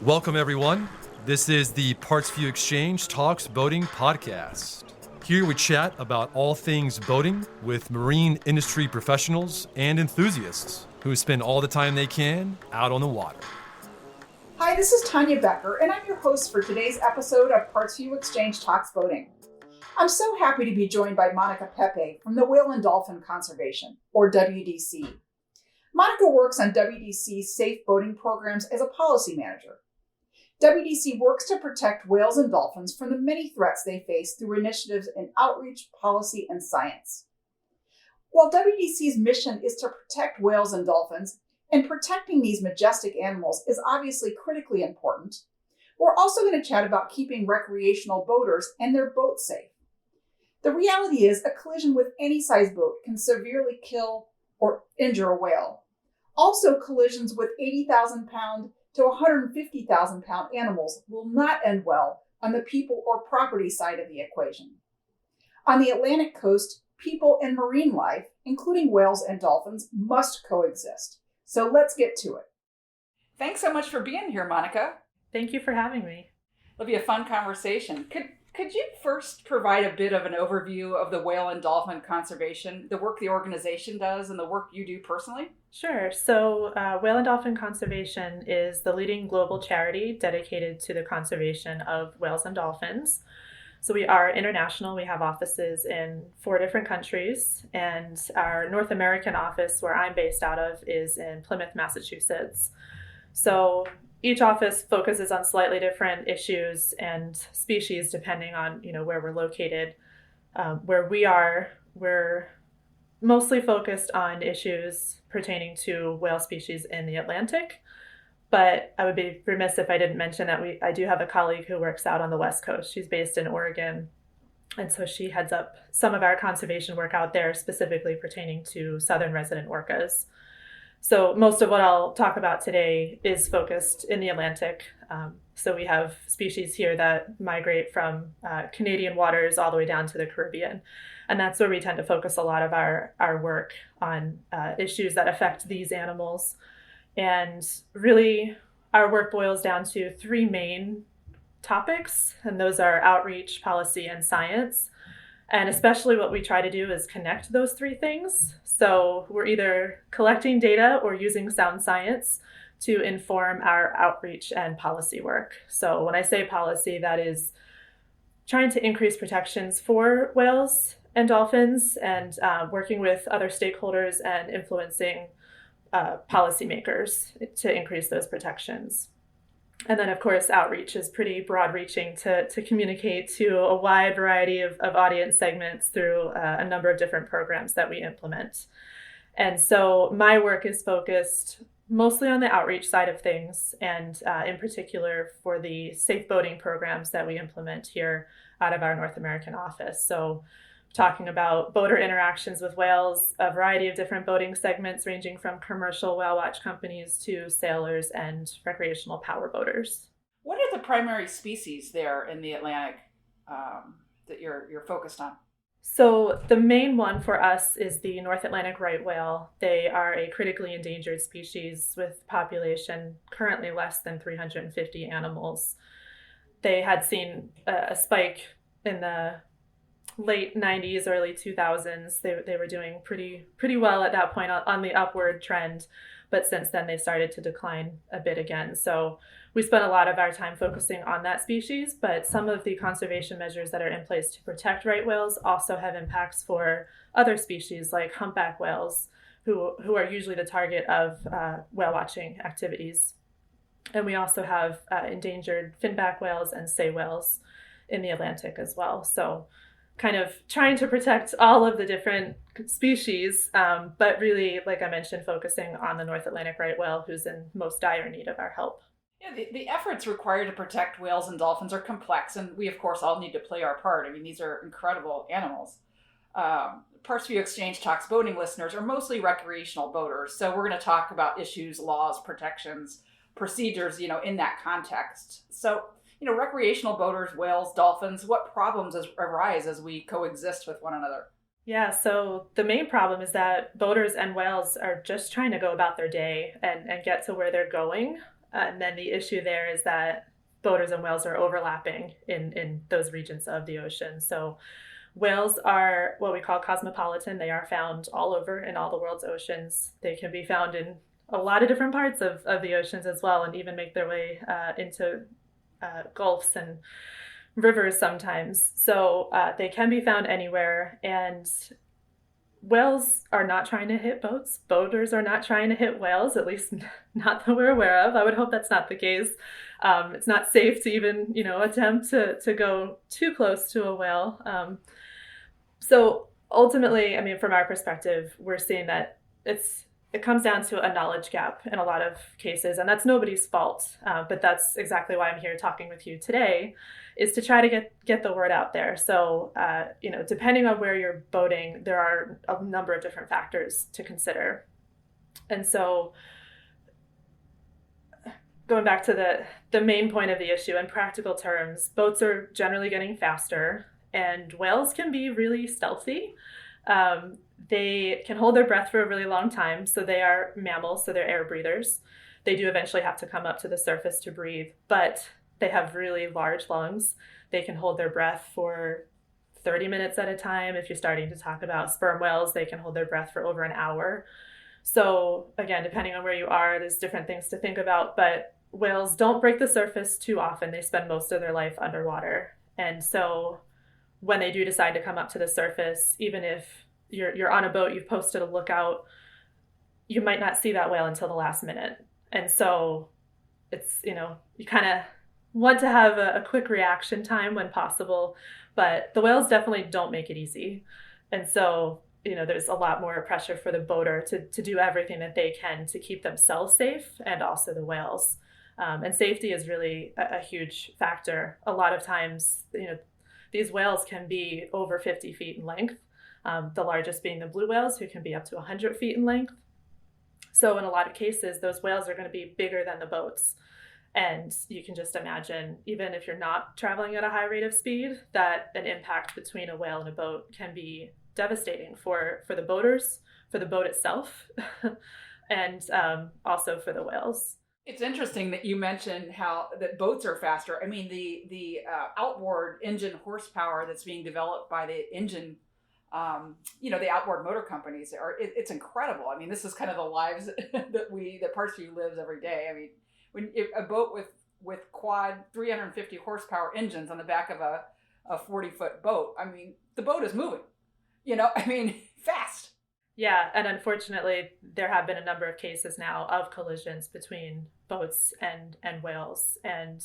Welcome, everyone. This is the PartsVu Xchange Talks Boating podcast. Here we chat about all things boating with marine industry professionals and enthusiasts who spend all the time they can out on the water. Hi, this is Tanya Becker, and I'm your host for today's episode of PartsVu Xchange Talks Boating. I'm so happy to be joined by Monica Pepe from the Whale and Dolphin Conservation, or WDC. Monica works on WDC's safe boating programs as a policy manager. WDC works to protect whales and dolphins from the many threats they face through initiatives in outreach, policy, and science. While WDC's mission is to protect whales and dolphins, and protecting these majestic animals is obviously critically important, we're also going to chat about keeping recreational boaters and their boats safe. The reality is, a collision with any size boat can severely kill or injure a whale. Also, collisions with 80,000-pound to 150,000-pound animals will not end well on the people or property side of the equation. On the Atlantic coast, people and marine life, including whales and dolphins, must coexist. So let's get to it. Thanks so much for being here, Monica. Thank you for having me. It'll be a fun conversation. Could you first provide a bit of an overview of the Whale and Dolphin Conservation, the work the organization does and the work you do personally? Sure. So Whale and Dolphin Conservation is the leading global charity dedicated to the conservation of whales and dolphins. So we are international. We have offices in 4 different countries, and our North American office, where I'm based out of, is in Plymouth, Massachusetts. So each office focuses on slightly different issues and species depending on where we're located. Where we are, we're mostly focused on issues pertaining to whale species in the Atlantic. But I would be remiss if I didn't mention that I do have a colleague who works out on the West Coast. She's based in Oregon, and so she heads up some of our conservation work out there, specifically pertaining to southern resident orcas. So most of what I'll talk about today is focused in the Atlantic. So we have species here that migrate from Canadian waters all the way down to the Caribbean. And that's where we tend to focus a lot of our work on issues that affect these animals. And really, our work boils down to 3 main topics, and those are outreach, policy, and science. And especially what we try to do is connect those 3 things. So we're either collecting data or using sound science to inform our outreach and policy work. So when I say policy, that is trying to increase protections for whales and dolphins, and working with other stakeholders and influencing policymakers to increase those protections. And then, of course, outreach is pretty broad-reaching to communicate to a wide variety of audience segments through a number of different programs that we implement. And so my work is focused mostly on the outreach side of things, and in particular for the safe boating programs that we implement here out of our North American office. So talking about boater interactions with whales, a variety of different boating segments ranging from commercial whale watch companies to sailors and recreational power boaters. What are the primary species there in the Atlantic that you're focused on? So the main one for us is the North Atlantic right whale. They are a critically endangered species with population currently less than 350 animals. They had seen a spike in the late 90s, early 2000s. They were doing pretty well at that point on the upward trend, but since then they started to decline a bit again. So we spent a lot of our time focusing on that species, but some of the conservation measures that are in place to protect right whales also have impacts for other species like humpback whales, who are usually the target of whale watching activities. And we also have endangered finback whales and sei whales in the Atlantic as well. So kind of trying to protect all of the different species, but really, like I mentioned, focusing on the North Atlantic right whale, who's in most dire need of our help. Yeah, the efforts required to protect whales and dolphins are complex, and we, of course, all need to play our part. I mean, these are incredible animals. PartsVu Xchange Talks Boating listeners are mostly recreational boaters, so we're going to talk about issues, laws, protections, procedures, in that context. So, recreational boaters, whales, dolphins, what problems arise as we coexist with one another? Yeah, so the main problem is that boaters and whales are just trying to go about their day and get to where they're going. And then the issue there is that boaters and whales are overlapping in those regions of the ocean. So whales are what we call cosmopolitan. They are found all over in all the world's oceans. They can be found in a lot of different parts of the oceans as well, and even make their way into gulfs and rivers sometimes. So they can be found anywhere. And whales are not trying to hit boats. Boaters are not trying to hit whales, at least not that we're aware of. I would hope that's not the case. It's not safe to even, attempt to go too close to a whale. So ultimately, I mean, from our perspective, we're seeing that it comes down to a knowledge gap in a lot of cases, and that's nobody's fault. But that's exactly why I'm here talking with you today, is to try to get the word out there. So, depending on where you're boating, there are a number of different factors to consider. And so, going back to the main point of the issue, in practical terms, boats are generally getting faster, and whales can be really stealthy. They can hold their breath for a really long time. So they are mammals, so they're air breathers. They do eventually have to come up to the surface to breathe, but they have really large lungs. They can hold their breath for 30 minutes at a time. If you're starting to talk about sperm whales, they can hold their breath for over an hour. So again, depending on where you are, there's different things to think about, but whales don't break the surface too often. They spend most of their life underwater. And so when they do decide to come up to the surface, even if you're on a boat, you've posted a lookout, you might not see that whale until the last minute. And so it's, you kind of want to have a quick reaction time when possible, but the whales definitely don't make it easy. And so, there's a lot more pressure for the boater to do everything that they can to keep themselves safe and also the whales. And safety is really a huge factor. A lot of times, these whales can be over 50 feet in length, the largest being the blue whales, who can be up to 100 feet in length. So in a lot of cases, those whales are going to be bigger than the boats. And you can just imagine, even if you're not traveling at a high rate of speed, that an impact between a whale and a boat can be devastating for the boaters, for the boat itself, and also for the whales. It's interesting that you mentioned how that boats are faster. I mean, the outboard engine horsepower that's being developed by the engine, the outboard motor companies it's incredible. I mean, this is kind of the lives that PartsVu lives every day. I mean, when a boat with quad 350 horsepower engines on the back of a 40-foot boat, I mean, the boat is moving. Fast. Yeah, and unfortunately, there have been a number of cases now of collisions between boats and whales, and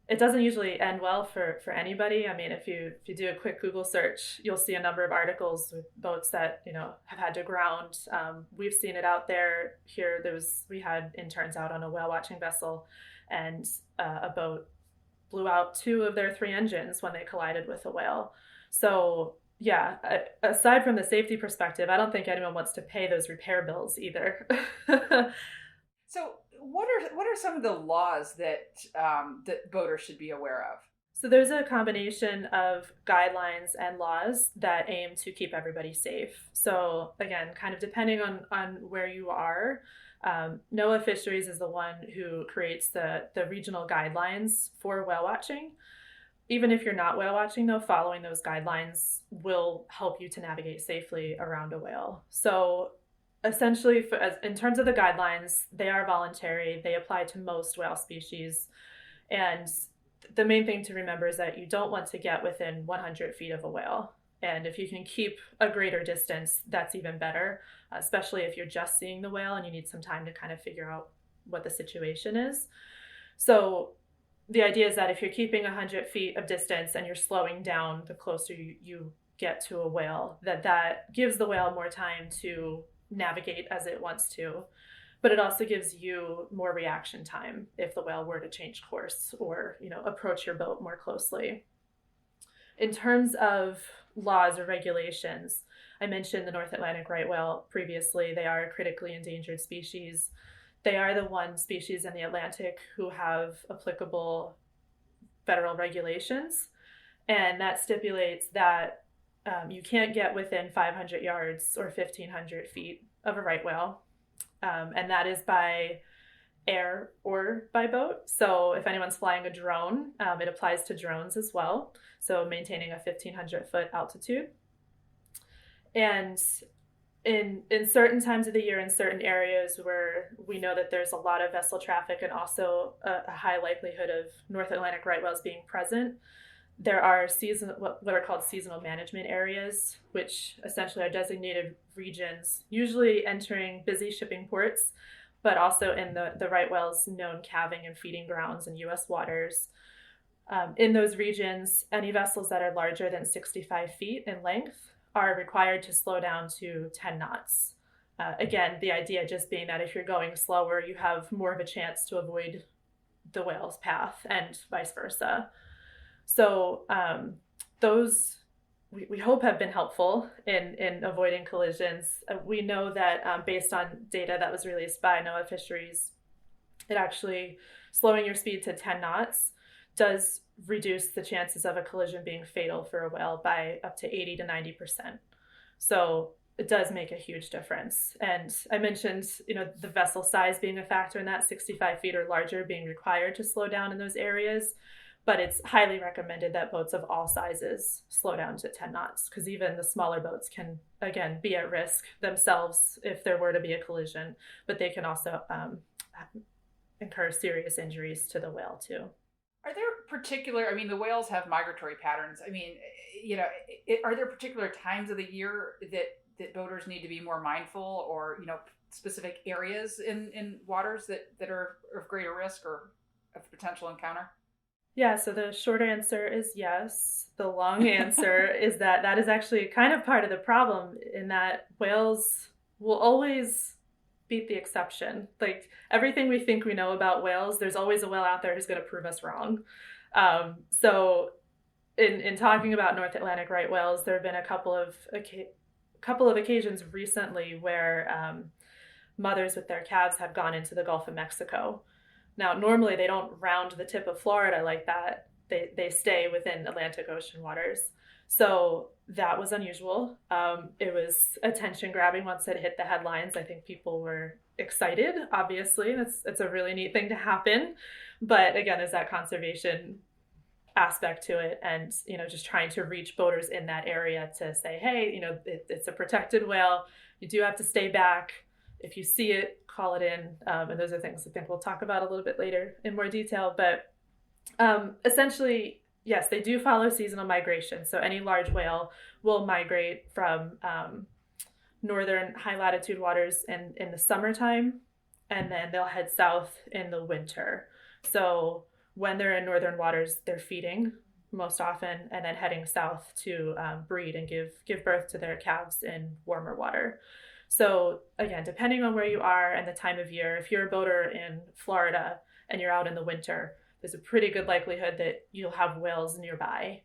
it doesn't usually end well for anybody. I mean, if you do a quick Google search, you'll see a number of articles with boats that have had to ground. We've seen it out there. Here, we had interns out on a whale watching vessel, and a boat blew out 2 of their 3 engines when they collided with a whale. So yeah, aside from the safety perspective, I don't think anyone wants to pay those repair bills either. So what are some of the laws that boaters should be aware of? So there's a combination of guidelines and laws that aim to keep everybody safe. So again, kind of depending on where you are, NOAA Fisheries is the one who creates the regional guidelines for whale watching. Even if you're not whale watching, though, following those guidelines will help you to navigate safely around a whale. So essentially, in terms of the guidelines, they are voluntary. They apply to most whale species. And the main thing to remember is that you don't want to get within 100 feet of a whale. And if you can keep a greater distance, that's even better, especially if you're just seeing the whale and you need some time to kind of figure out what the situation is. So the idea is that if you're keeping 100 feet of distance and you're slowing down the closer you get to a whale, that gives the whale more time to navigate as it wants to. But it also gives you more reaction time if the whale were to change course or, approach your boat more closely. In terms of laws or regulations, I mentioned the North Atlantic right whale previously. They are a critically endangered species. They are the one species in the Atlantic who have applicable federal regulations. And that stipulates that you can't get within 500 yards or 1,500 feet of a right whale. And that is by air or by boat. So if anyone's flying a drone, it applies to drones as well. So maintaining a 1,500-foot altitude. And in certain times of the year, in certain areas where we know that there's a lot of vessel traffic and also a high likelihood of North Atlantic right whales being present, there are what are called seasonal management areas, which essentially are designated regions, usually entering busy shipping ports, but also in the right whales' known calving and feeding grounds in U.S. waters. In those regions, any vessels that are larger than 65 feet in length are required to slow down to 10 knots. Again, the idea just being that if you're going slower, you have more of a chance to avoid the whale's path and vice versa. So those we hope have been helpful in avoiding collisions. We know that based on data that was released by NOAA Fisheries, it actually slowing your speed to 10 knots does reduce the chances of a collision being fatal for a whale by up to 80 to 90%. So it does make a huge difference. And I mentioned, the vessel size being a factor in that, 65 feet or larger being required to slow down in those areas. But it's highly recommended that boats of all sizes slow down to 10 knots, because even the smaller boats can, again, be at risk themselves if there were to be a collision, but they can also incur serious injuries to the whale too. Are there particular, the whales have migratory patterns. Are there particular times of the year that boaters need to be more mindful, or, specific areas in waters that are of greater risk or of potential encounter? Yeah, so the short answer is yes. The long answer is that is actually kind of part of the problem, in that whales will always beat the exception. Like everything we think we know about whales, there's always a whale out there who's going to prove us wrong. So in talking about North Atlantic right whales, there have been a couple of occasions recently where mothers with their calves have gone into the Gulf of Mexico. Now, normally they don't round the tip of Florida like that. They stay within Atlantic Ocean waters. So that was unusual. It was attention grabbing once it hit the headlines. I think people were excited, obviously. It's a really neat thing to happen. But again, there's that conservation aspect to it, and just trying to reach boaters in that area to say, hey, it's a protected whale. You do have to stay back. If you see it, call it in. And those are things I think we'll talk about a little bit later in more detail. But essentially, yes, they do follow seasonal migration. So any large whale will migrate from northern high latitude waters in the summertime, and then they'll head south in the winter. So when they're in northern waters, they're feeding most often, and then heading south to breed and give birth to their calves in warmer water. So again, depending on where you are and the time of year, if you're a boater in Florida and you're out in the winter, there's a pretty good likelihood that you'll have whales nearby.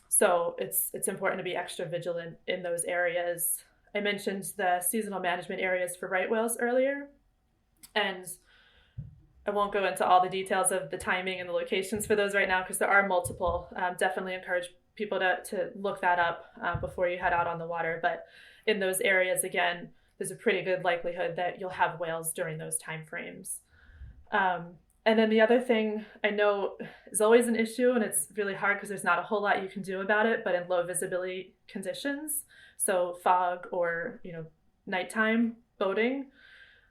So it's important to be extra vigilant in those areas. I mentioned the seasonal management areas for right whales earlier, and I won't go into all the details of the timing and the locations for those right now, because there are multiple. Definitely encourage people to look that up before you head out on the water. But in those areas, again, there's a pretty good likelihood that you'll have whales during those time frames. And then the other thing I know is always an issue, and it's really hard because there's not a whole lot you can do about it, but in low visibility conditions, so fog or nighttime boating,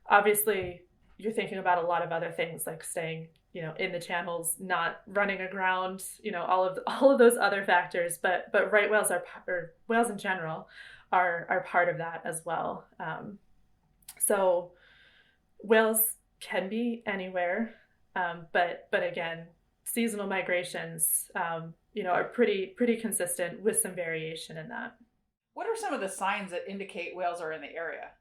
obviously you're thinking about a lot of other things, like staying in the channels, not running aground, all of those other factors. But right whales or whales in general are part of that as well. So whales can be anywhere, but again, seasonal migrations, are pretty consistent with some variation in that. What are some of the signs that indicate whales are in the area?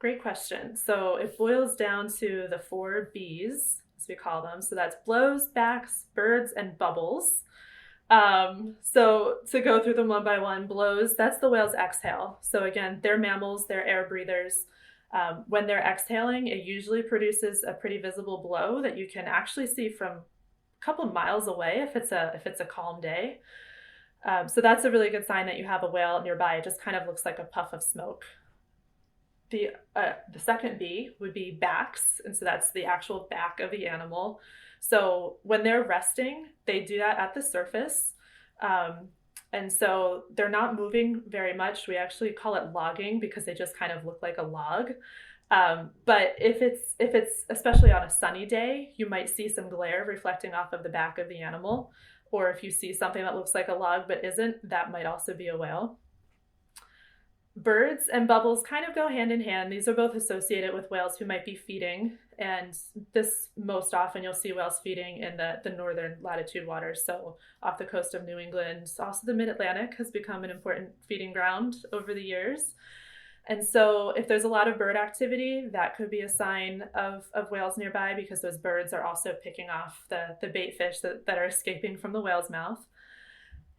Great question. So it boils down to the 4 B's, as we call them. So that's blows, backs, birds, and bubbles. So to go through them one by one, blows, that's the whale's exhale. So again, they're mammals, they're air breathers. When they're exhaling, it usually produces a pretty visible blow that you can actually see from a couple miles away if it's a calm day. So that's a really good sign that you have a whale nearby. It just kind of looks like a puff of smoke. The second B would be backs, and so that's the actual back of the animal. So when they're resting, they do that at the surface. And so they're not moving very much. We actually call it logging because they just kind of look like a log. But if it's especially on a sunny day, you might see some glare reflecting off of the back of the animal. Or if you see something that looks like a log but isn't, that might also be a whale. Birds and bubbles kind of go hand in hand. These are both associated with whales who might be feeding. And this most often you'll see whales feeding in the northern latitude waters. So off the coast of New England, also the mid-Atlantic has become an important feeding ground over the years. And so if there's a lot of bird activity, that could be a sign of whales nearby, because those birds are also picking off the bait fish that are escaping from the whale's mouth.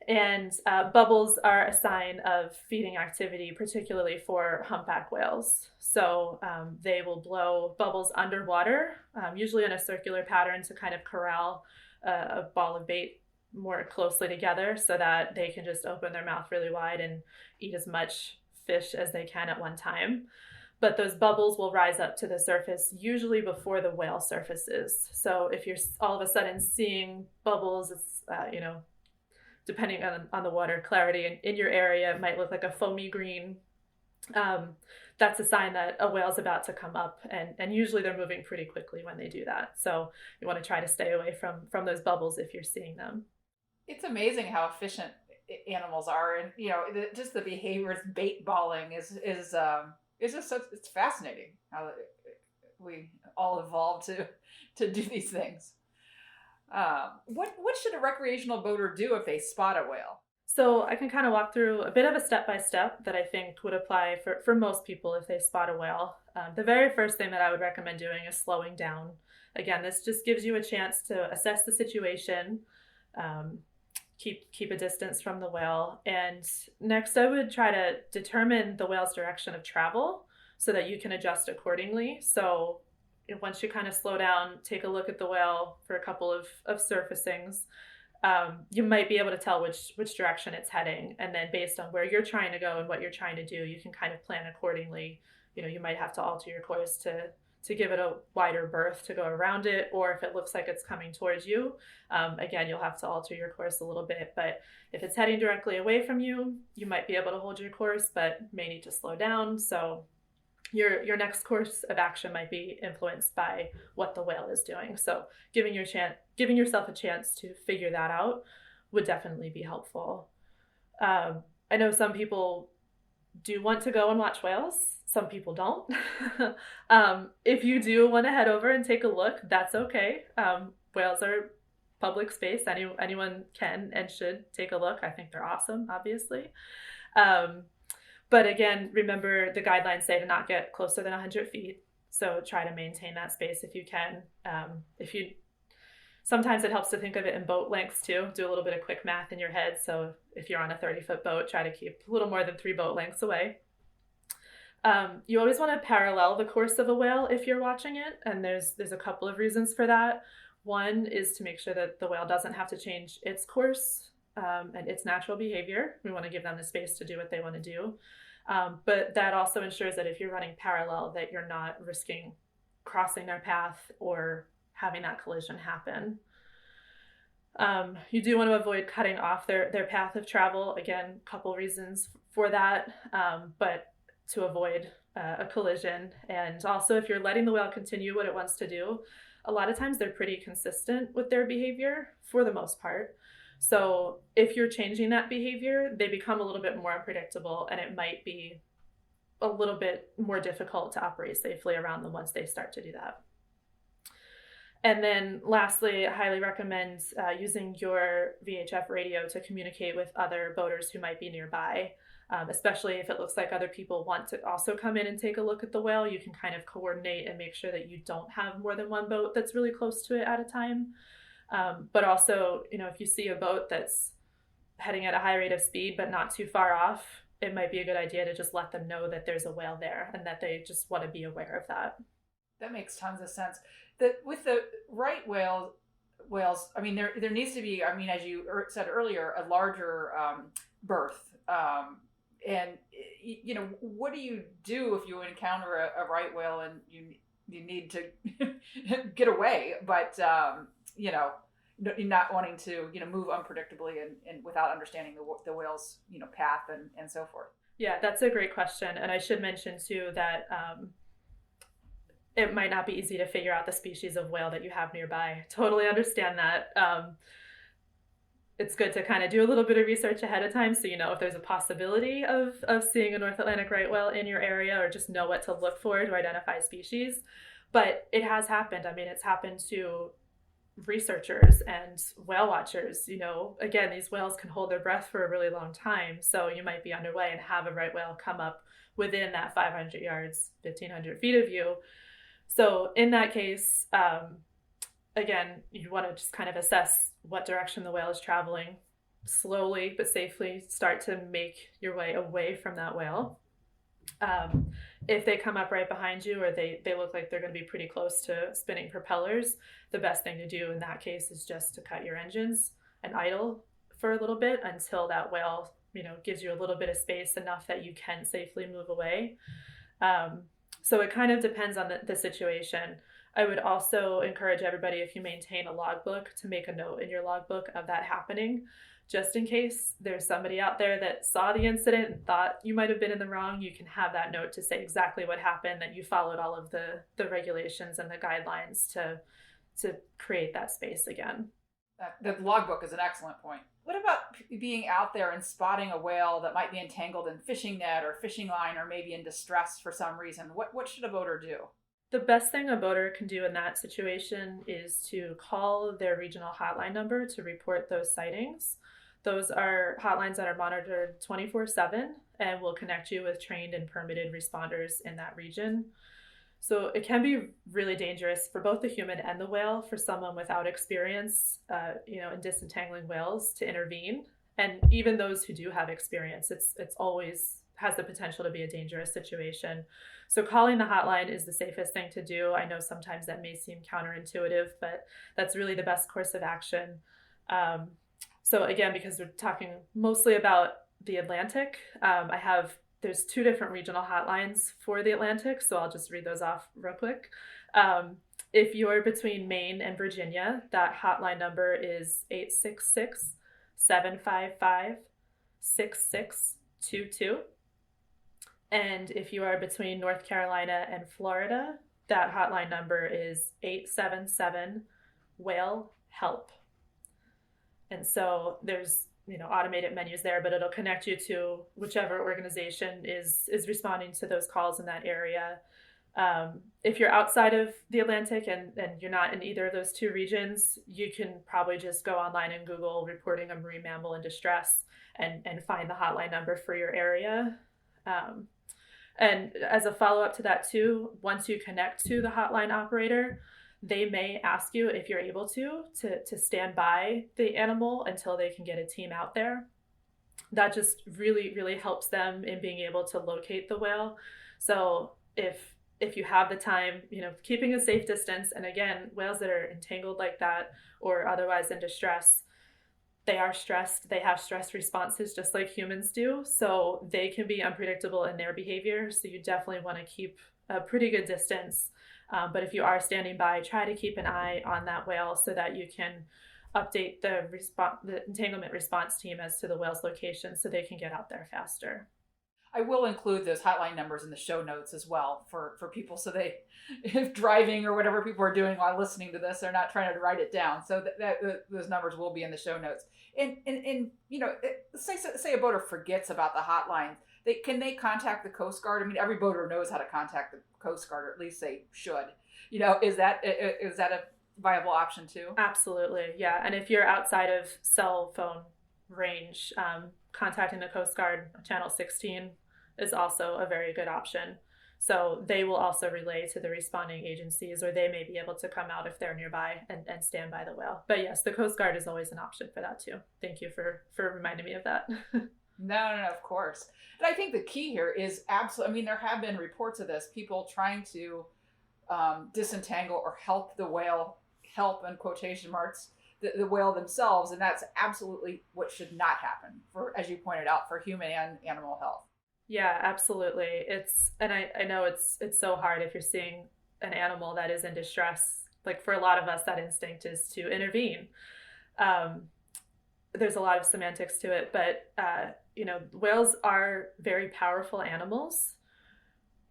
And bubbles are a sign of feeding activity, particularly for humpback whales. So they will blow bubbles underwater, usually in a circular pattern, to kind of corral a ball of bait more closely together so that they can just open their mouth really wide and eat as much fish as they can at one time. But those bubbles will rise up to the surface usually before the whale surfaces. So if you're all of a sudden seeing bubbles, it's, depending on the water clarity in your area, it might look like a foamy green. That's a sign that a whale's about to come up, and usually they're moving pretty quickly when they do that. So you want to try to stay away from those bubbles if you're seeing them. It's amazing how efficient animals are, and just the behaviors. Bait balling is just such, it's fascinating how we all evolved to do these things. What should a recreational boater do if they spot a whale? So I can kind of walk through a bit of a step-by-step that I think would apply for most people if they spot a whale. The very first thing that I would recommend doing is slowing down. Again, this just gives you a chance to assess the situation, keep a distance from the whale. And next, I would try to determine the whale's direction of travel so that you can adjust accordingly. So once you kind of slow down, take a look at the whale for a couple of surfacings, you might be able to tell which direction it's heading. And then based on where you're trying to go and what you're trying to do, you can kind of plan accordingly. You might have to alter your course to give it a wider berth to go around it, or if it looks like it's coming towards you, again, you'll have to alter your course a little bit. But if it's heading directly away from you, you might be able to hold your course, but may need to slow down. So your next course of action might be influenced by what the whale is doing. So giving yourself a chance to figure that out would definitely be helpful. I know some people do want to go and watch whales. Some people don't. If you do want to head over and take a look, that's okay. Whales are public space. Anyone can and should take a look. I think they're awesome, obviously. But again, remember the guidelines say to not get closer than 100 feet. So try to maintain that space if you can. Sometimes it helps to think of it in boat lengths too. Do a little bit of quick math in your head. So if you're on a 30-foot boat, try to keep a little more than 3 boat lengths away. You always want to parallel the course of a whale if you're watching it. And there's a couple of reasons for that. One is to make sure that the whale doesn't have to change its course and its natural behavior. We want to give them the space to do what they want to do. But that also ensures that if you're running parallel, that you're not risking crossing their path or having that collision happen. You do want to avoid cutting off their path of travel. Again, a couple reasons for that, but to avoid a collision. And also, if you're letting the whale continue what it wants to do, a lot of times they're pretty consistent with their behavior for the most part. So if you're changing that behavior, they become a little bit more unpredictable, and it might be a little bit more difficult to operate safely around them once they start to do that. And then lastly, I highly recommend using your VHF radio to communicate with other boaters who might be nearby, especially if it looks like other people want to also come in and take a look at the whale. You can kind of coordinate and make sure that you don't have more than one boat that's really close to it at a time. But also, if you see a boat that's heading at a high rate of speed but not too far off, it might be a good idea to just let them know that there's a whale there and that they just want to be aware of that. That makes tons of sense. With the right whale, whales, I mean, there needs to be, I mean, as you said earlier, a larger berth. And, what do you do if you encounter a right whale and you need to get away, but, not wanting to, move unpredictably and without understanding the whale's, path and so forth? Yeah, that's a great question. And I should mention too that it might not be easy to figure out the species of whale that you have nearby. Totally understand that. It's good to kind of do a little bit of research ahead of time so you know if there's a possibility of seeing a North Atlantic right whale in your area, or just know what to look for to identify species. But it has happened. I mean, it's happened to researchers and whale watchers. Again, these whales can hold their breath for a really long time. So you might be underway and have a right whale come up within that 500 yards, 1,500 feet of you. So in that case, again, you want to just kind of assess what direction the whale is traveling. Slowly but safely start to make your way away from that whale. If they come up right behind you, or they look like they're going to be pretty close to spinning propellers, the best thing to do in that case is just to cut your engines and idle for a little bit until that whale, gives you a little bit of space, enough that you can safely move away. So it kind of depends on the situation. I would also encourage everybody, if you maintain a logbook, to make a note in your logbook of that happening, just in case there's somebody out there that saw the incident and thought you might have been in the wrong. You can have that note to say exactly what happened, that you followed all of the regulations and the guidelines to create that space again. The logbook is an excellent point. What about being out there and spotting a whale that might be entangled in fishing net or fishing line, or maybe in distress for some reason? What should a boater do? The best thing a boater can do in that situation is to call their regional hotline number to report those sightings. Those are hotlines that are monitored 24/7 and will connect you with trained and permitted responders in that region. So it can be really dangerous for both the human and the whale for someone without experience, in disentangling whales to intervene. And even those who do have experience, it's always has the potential to be a dangerous situation. So calling the hotline is the safest thing to do. I know sometimes that may seem counterintuitive, but that's really the best course of action. So again, because we're talking mostly about the Atlantic, there's 2 different regional hotlines for the Atlantic, so I'll just read those off real quick. If you're between Maine and Virginia, that hotline number is 866-755-6622. And if you are between North Carolina and Florida, that hotline number is 877-WHALE-HELP. And so there's automated menus there, but it'll connect you to whichever organization is responding to those calls in that area. If you're outside of the Atlantic and you're not in either of those 2 regions, you can probably just go online and Google reporting a marine mammal in distress and find the hotline number for your area. And as a follow-up to that too, once you connect to the hotline operator, they may ask you, if you're able to stand by the animal until they can get a team out there. That just really, really helps them in being able to locate the whale. So if you have the time, keeping a safe distance, and again, whales that are entangled like that or otherwise in distress, they are stressed. They have stress responses just like humans do. So they can be unpredictable in their behavior. So you definitely want to keep a pretty good distance. But if you are standing by, try to keep an eye on that whale so that you can update the entanglement response team as to the whale's location so they can get out there faster. I will include those hotline numbers in the show notes as well for people, so they, if driving or whatever people are doing while listening to this, they're not trying to write it down. So that those numbers will be in the show notes. And say a boater forgets about the hotline. Can they contact the Coast Guard? I mean, every boater knows how to contact the Coast Guard, or at least they should. Is that a viable option too? Absolutely, yeah. And if you're outside of cell phone range, contacting the Coast Guard, Channel 16 is also a very good option. So they will also relay to the responding agencies, or they may be able to come out if they're nearby and stand by the whale. But yes, the Coast Guard is always an option for that too. Thank you for reminding me of that. No, of course. But I think the key here is absolutely, I mean, there have been reports of this, people trying to disentangle or help the whale, help in quotation marks, the whale themselves. And that's absolutely what should not happen for, as you pointed out, for human and animal health. Yeah, absolutely. I know it's so hard if you're seeing an animal that is in distress. Like for a lot of us, that instinct is to intervene. There's a lot of semantics to it, but whales are very powerful animals.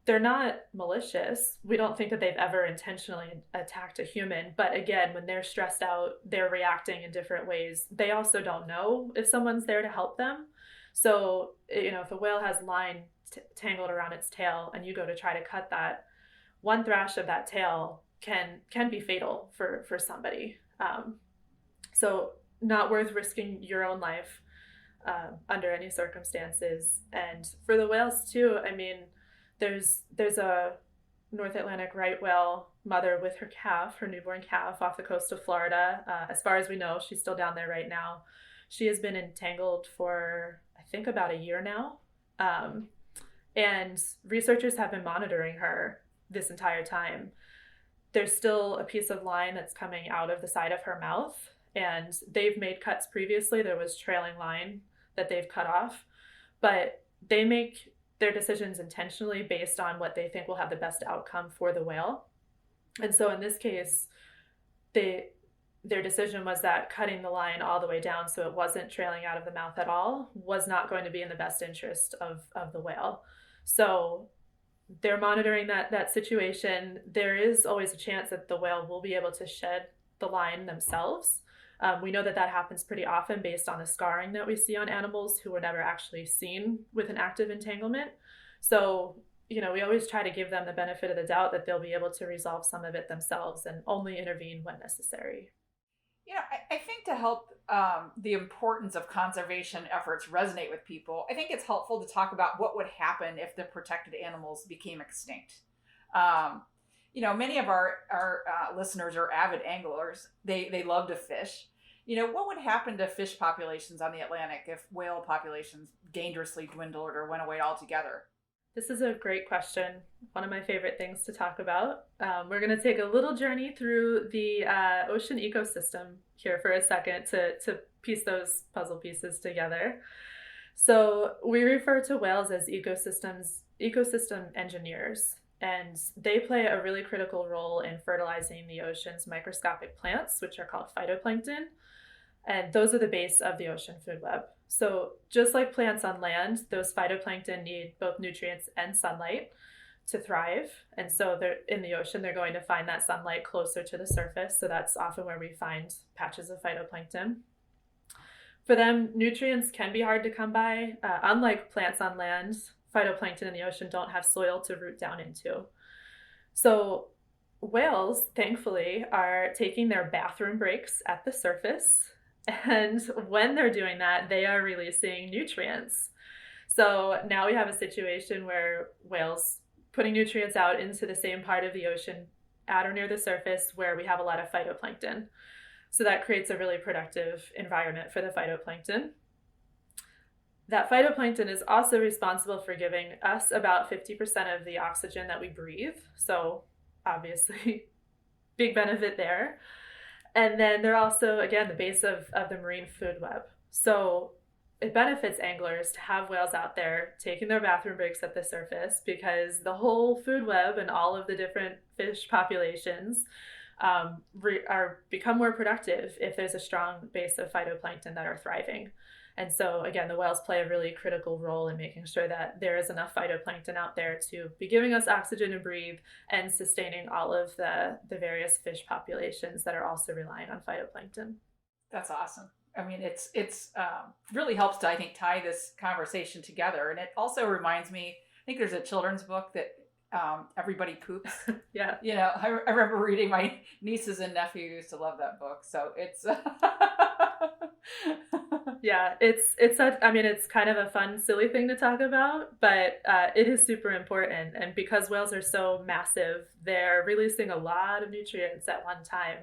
They're not malicious. We don't think that they've ever intentionally attacked a human. But again, when they're stressed out, they're reacting in different ways. They also don't know if someone's there to help them. So, if a whale has line tangled around its tail and you go to try to cut that, one thrash of that tail can be fatal for somebody. So not worth risking your own life under any circumstances. And for the whales too, I mean, there's a North Atlantic right whale mother with her calf, her newborn calf, off the coast of Florida. As far as we know, she's still down there right now. She has been entangled for, I think, about a year now. And researchers have been monitoring her this entire time. There's still a piece of line that's coming out of the side of her mouth, and they've made cuts previously. There was trailing line that they've cut off, but they make their decisions intentionally based on what they think will have the best outcome for the whale. And so in this case, their decision was that cutting the line all the way down so it wasn't trailing out of the mouth at all was not going to be in the best interest of the whale. So they're monitoring that situation. There is always a chance that the whale will be able to shed the line themselves. We know that happens pretty often based on the scarring that we see on animals who were never actually seen with an active entanglement. So, we always try to give them the benefit of the doubt that they'll be able to resolve some of it themselves and only intervene when necessary. I think to help the importance of conservation efforts resonate with people, I think it's helpful to talk about what would happen if the protected animals became extinct. Many of our listeners are avid anglers. They love to fish. What would happen to fish populations on the Atlantic if whale populations dangerously dwindled or went away altogether? This is a great question. One of my favorite things to talk about. We're going to take a little journey through the ocean ecosystem here for a second to piece those puzzle pieces together. So we refer to whales as ecosystem engineers, and they play a really critical role in fertilizing the ocean's microscopic plants, which are called phytoplankton. And those are the base of the ocean food web. So just like plants on land, those phytoplankton need both nutrients and sunlight to thrive. And so they're in the ocean, they're going to find that sunlight closer to the surface. So that's often where we find patches of phytoplankton. For them, nutrients can be hard to come by. Unlike plants on land, phytoplankton in the ocean don't have soil to root down into. So whales, thankfully, are taking their bathroom breaks at the surface. And when they're doing that, they are releasing nutrients. So now we have a situation where whales putting nutrients out into the same part of the ocean at or near the surface where we have a lot of phytoplankton. So that creates a really productive environment for the phytoplankton. That phytoplankton is also responsible for giving us about 50% of the oxygen that we breathe. So obviously, big benefit there. And then they're also, again, the base of the marine food web. So it benefits anglers to have whales out there taking their bathroom breaks at the surface because the whole food web and all of the different fish populations become more productive if there's a strong base of phytoplankton that are thriving. And so, again, the whales play a really critical role in making sure that there is enough phytoplankton out there to be giving us oxygen to breathe and sustaining all of the various fish populations that are also relying on phytoplankton. That's awesome. I mean, it's really helps to, I think, tie this conversation together. And it also reminds me, I think there's a children's book that everybody poops. Yeah. I remember reading, my nieces and nephews used to love that book. So it's... Yeah, it's kind of a fun, silly thing to talk about, but it is super important. And because whales are so massive, they're releasing a lot of nutrients at one time.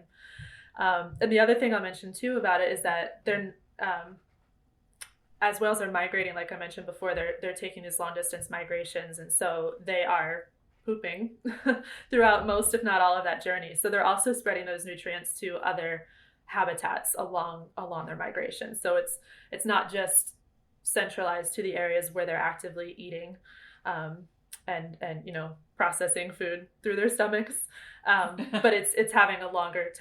And the other thing I'll mention too about it is that they're, as whales are migrating, like I mentioned before, they're taking these long distance migrations. And so they are pooping throughout most, if not all of that journey. So they're also spreading those nutrients to other habitats along their migration. So it's not just centralized to the areas where they're actively eating and processing food through their stomachs, but it's having a longer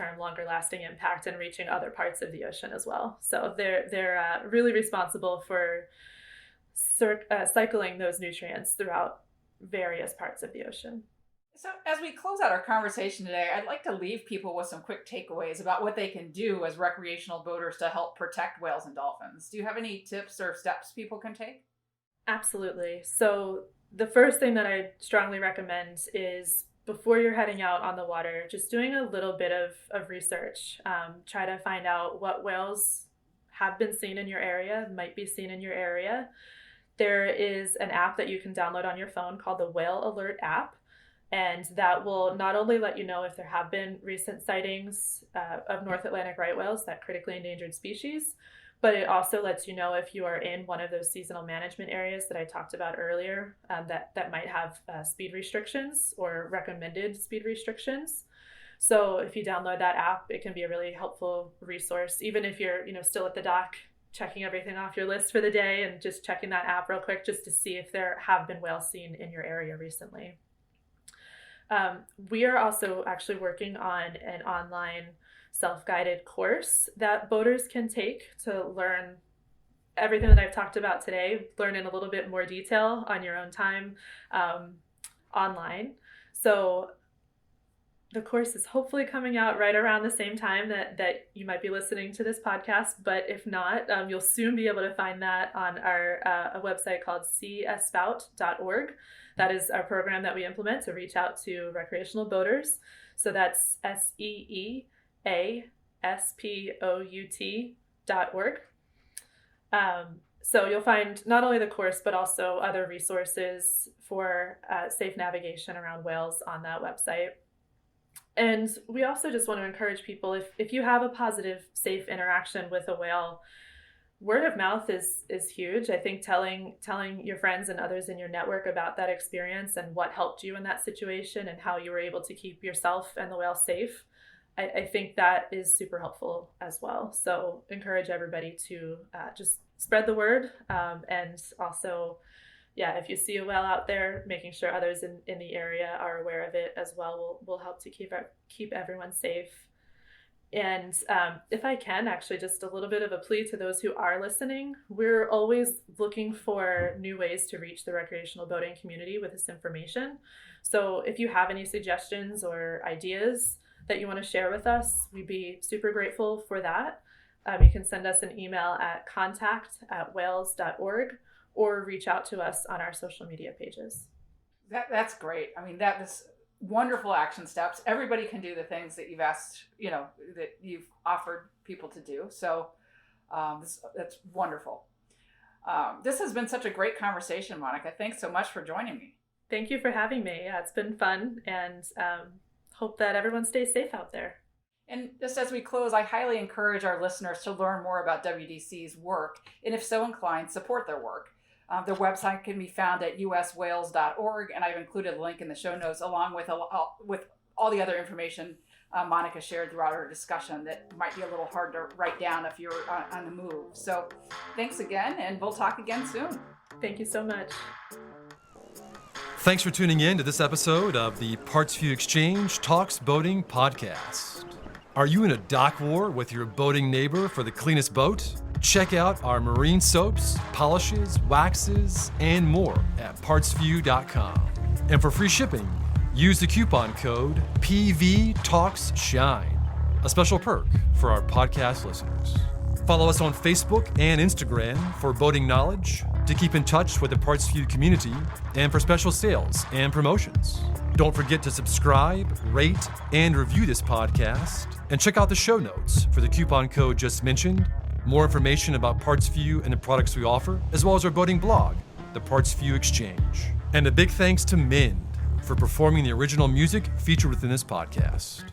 lasting impact and reaching other parts of the ocean as well. So they're really responsible for cycling those nutrients throughout various parts of the ocean. So as we close out our conversation today, I'd like to leave people with some quick takeaways about what they can do as recreational boaters to help protect whales and dolphins. Do you have any tips or steps people can take? Absolutely. So the first thing that I strongly recommend is, before you're heading out on the water, just doing a little bit of research. Try to find out what whales have been seen in your area, might be seen in your area. There is an app that you can download on your phone called the Whale Alert app. And that will not only let you know if there have been recent sightings of North Atlantic right whales, that critically endangered species, but it also lets you know if you are in one of those seasonal management areas that I talked about earlier, that might have speed restrictions or recommended speed restrictions. So if you download that app, it can be a really helpful resource, even if you're still at the dock, checking everything off your list for the day and just checking that app real quick just to see if there have been whales seen in your area recently. We are also actually working on an online self-guided course that boaters can take to learn everything that I've talked about today, learn in a little bit more detail on your own time online. So the course is hopefully coming out right around the same time that you might be listening to this podcast, but if not, you'll soon be able to find that on our a website called seaspout.org. That is our program that we implement to reach out to recreational boaters. So that's seaspout.org. So you'll find not only the course, but also other resources for safe navigation around whales on that website. And we also just want to encourage people, if you have a positive, safe interaction with a whale, word of mouth is huge. I think telling your friends and others in your network about that experience and what helped you in that situation and how you were able to keep yourself and the whale safe, I think that is super helpful as well. So encourage everybody to just spread the word, and also, if you see a whale out there, making sure others in the area are aware of it as well will help to keep everyone safe. And if I can, actually, just a little bit of a plea to those who are listening, we're always looking for new ways to reach the recreational boating community with this information. So if you have any suggestions or ideas that you want to share with us, we'd be super grateful for that. You can send us an email at contact@whales.org or reach out to us on our social media pages. That's great. I mean, that is wonderful action steps. Everybody can do the things that you've asked, that you've offered people to do. So that's wonderful. This has been such a great conversation, Monica. Thanks so much for joining me. Thank you for having me. Yeah, it's been fun, and hope that everyone stays safe out there. And just as we close, I highly encourage our listeners to learn more about WDC's work, and if so inclined, support their work. Their website can be found at uswhales.org, and I've included a link in the show notes along with all the other information Monica shared throughout our discussion that might be a little hard to write down if you're on the move. So thanks again, and we'll talk again soon. Thank you so much. Thanks for tuning in to this episode of the PartsVu Xchange Talks Boating podcast. Are you in a dock war with your boating neighbor for the cleanest boat? Check out our marine soaps, polishes, waxes, and more at PartsVu.com. And for free shipping, use the coupon code PVTalksShine, a special perk for our podcast listeners. Follow us on Facebook and Instagram for boating knowledge, to keep in touch with the PartsVu community, and for special sales and promotions. Don't forget to subscribe, rate, and review this podcast, and check out the show notes for the coupon code just mentioned, more information about PartsVu and the products we offer, as well as our boating blog, the PartsVu Exchange. And a big thanks to Mind for performing the original music featured within this podcast.